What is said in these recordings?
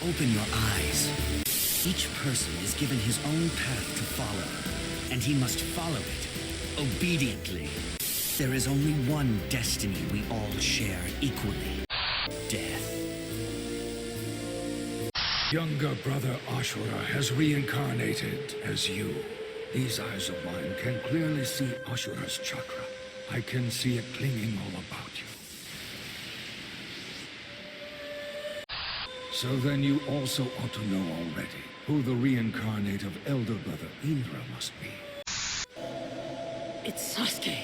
Open your eyes. Each person is given his own path to follow, and he must follow it obediently. There is only one destiny we all share equally: death. Younger brother Ashura has reincarnated as you. These eyes of mine can clearly see Ashura's chakra. I can see it clinging all about you. So then you also ought to know already who the reincarnate of elder brother Indra must be. It's Sasuke.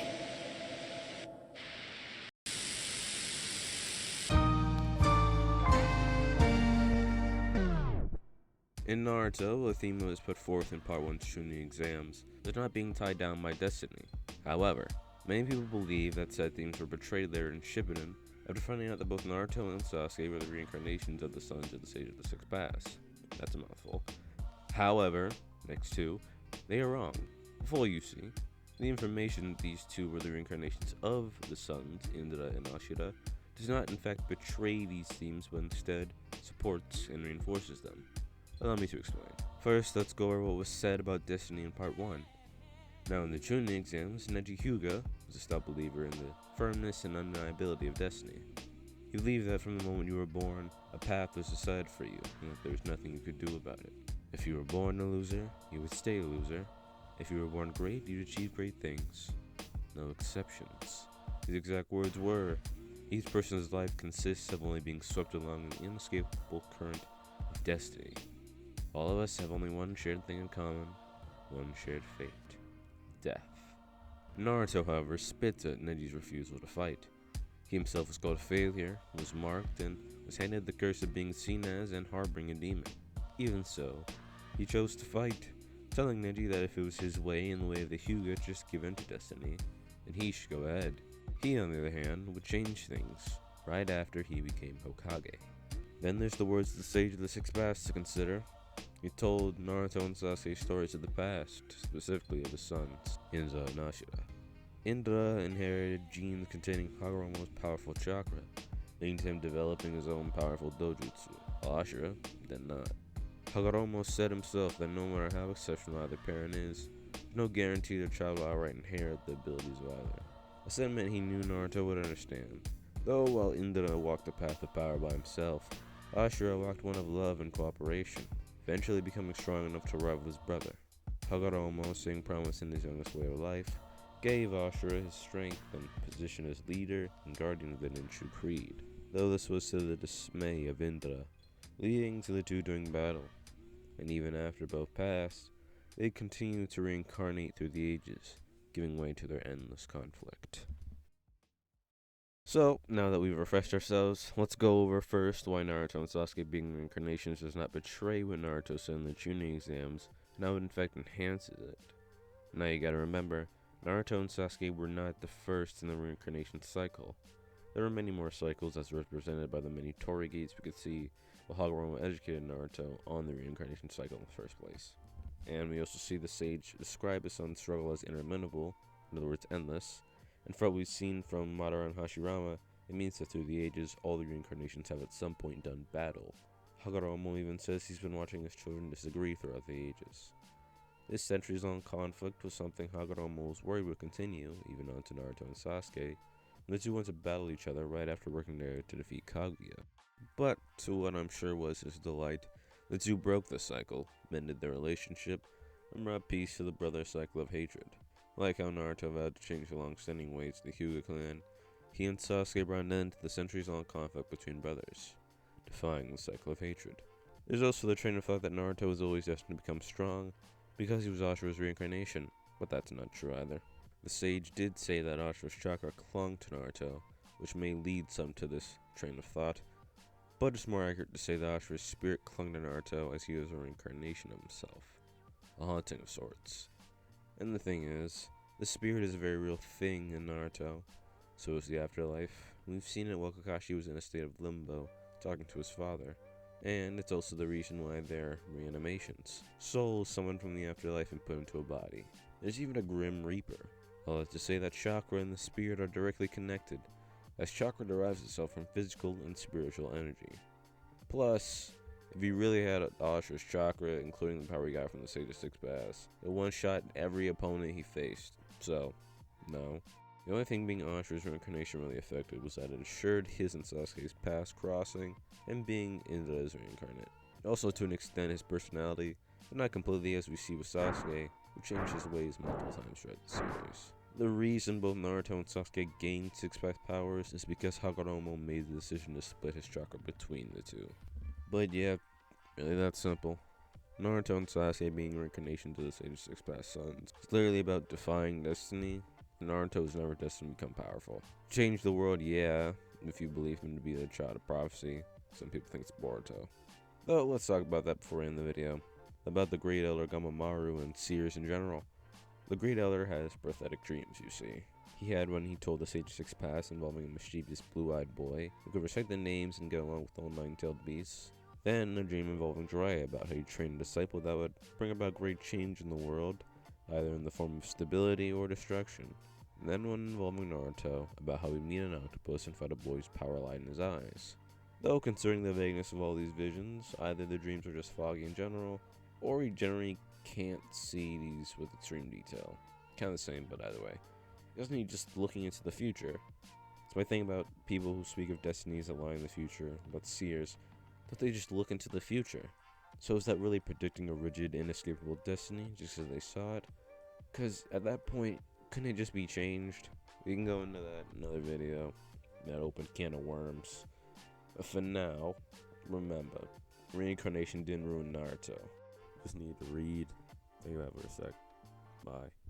In Naruto, a theme that was put forth in Part 1's chunin exams is not being tied down by destiny. However, many people believe that said themes were portrayed there in Shippuden after finding out that both Naruto and Sasuke were the reincarnations of the sons of the Sage of the Six Paths. That's a mouthful. However, next two, they are wrong. Full you see. The information that these two were the reincarnations of the sons, Indra and Ashura, does not in fact betray these themes, but instead supports and reinforces them. Allow me to explain. First, let's go over what was said about destiny in Part 1. Now, in the chunin exams, Neji Hyuga was a stout believer in the firmness and undeniability of destiny. He believed that from the moment you were born, a path was decided for you, and that there was nothing you could do about it. If you were born a loser, you would stay a loser. If you were born great, you'd achieve great things. No exceptions. His exact words were, each person's life consists of only being swept along an inescapable current of destiny. All of us have only one shared thing in common, one shared fate: death. Naruto, however, spits at Neji's refusal to fight. He himself was called a failure, was marked, and was handed the curse of being seen as and harboring a demon. Even so, he chose to fight, telling Neji that if it was his way and the way of the Hyuga just give in to destiny, then he should go ahead. He, on the other hand, would change things, right after he became Hokage. Then there's the words of the Sage of the Six Paths to consider. He told Naruto and Sasuke stories of the past, specifically of his sons, Indra and Ashura. Indra inherited genes containing Hagoromo's powerful chakra, leading to him developing his own powerful dojutsu, while Ashura did not. Hagoromo said himself that no matter how exceptional either parent is, there's no guarantee their child will outright inherit the abilities of either. A sentiment he knew Naruto would understand, though while Indra walked the path of power by himself, Ashura walked one of love and cooperation, eventually becoming strong enough to rival his brother. Hagoromo, seeing promise in his youngest way of life, gave Ashura his strength and position as leader and guardian of the Ninshu Creed, though this was to the dismay of Indra, leading to the two doing battle. And even after both passed, they continued to reincarnate through the ages, giving way to their endless conflict. So, now that we've refreshed ourselves, let's go over first why Naruto and Sasuke being reincarnations does not betray what Naruto said in the chunin exams, and how it in fact enhances it. Now you gotta remember, Naruto and Sasuke were not the first in the reincarnation cycle. There were many more cycles as represented by the many Torii gates we could see while Hagoromo educated Naruto on the reincarnation cycle in the first place. And we also see the sage describe his son's struggle as interminable, in other words endless, and from what we've seen from Madara and Hashirama, it means that through the ages, all the reincarnations have at some point done battle. Hagoromo even says he's been watching his children disagree throughout the ages. This centuries-long conflict was something Hagoromo was worried would continue, even on to Naruto and Sasuke, and the two went to battle each other right after working together to defeat Kaguya. But, to what I'm sure was his delight, the two broke the cycle, mended their relationship, and brought peace to the brother cycle of hatred. Like how Naruto vowed to change the long-standing ways of the Hyuga clan, he and Sasuke brought an end to the centuries-long conflict between brothers, defying the cycle of hatred. There's also the train of thought that Naruto was always destined to become strong because he was Ashura's reincarnation, but that's not true either. The sage did say that Ashura's chakra clung to Naruto, which may lead some to this train of thought, but it's more accurate to say that Ashura's spirit clung to Naruto as he was a reincarnation of himself, a haunting of sorts. And the thing is, the spirit is a very real thing in Naruto. So is the afterlife. We've seen it while Kakashi was in a state of limbo, talking to his father. And it's also the reason why they're reanimations. Souls summoned from the afterlife and put into a body. There's even a Grim Reaper. All that to say that chakra and the spirit are directly connected, as chakra derives itself from physical and spiritual energy. Plus, If he really had Ashura's chakra, including the power he got from the Sage of Six Paths, it one-shot every opponent he faced. So, no. The only thing being Ashura's reincarnation really affected was that it assured his and Sasuke's paths crossing and being Inda's reincarnate. Also, to an extent, his personality, but not completely, as we see with Sasuke, who changed his ways multiple times throughout the series. The reason both Naruto and Sasuke gained Six Path powers is because Hagoromo made the decision to split his chakra between the two. But yeah, really that simple. Naruto and Sasuke being reincarnations of the Sage of Six Path Sons is clearly about defying destiny. Naruto was never destined to become powerful. Change the world, yeah, if you believe him to be the child of prophecy. Some people think it's Boruto. Though, let's talk about that before we end the video. About the Great Elder Gamamaru and seers in general. The Great Elder has prophetic dreams, you see. He had one he told the Sage of Six Paths involving a mischievous blue-eyed boy who could recite the names and get along with all nine-tailed beasts. Then a dream involving Jiraiya about how he trained a disciple that would bring about great change in the world, either in the form of stability or destruction. And then one involving Naruto about how he'd meet an octopus and fight a boy's power light in his eyes. Though considering the vagueness of all these visions, either the dreams are just foggy in general, or he generally can't see these with extreme detail. Kinda the same, but either way. Isn't he just looking into the future? It's my thing about people who speak of destinies that lie in the future, about seers, but they just look into the future. So is that really predicting a rigid, inescapable destiny just because they saw it? Because at that point, couldn't it just be changed? We can go into that in another video, that open can of worms. But for now, remember, reincarnation didn't ruin Naruto. Just need to read. Think about it for a sec. Bye.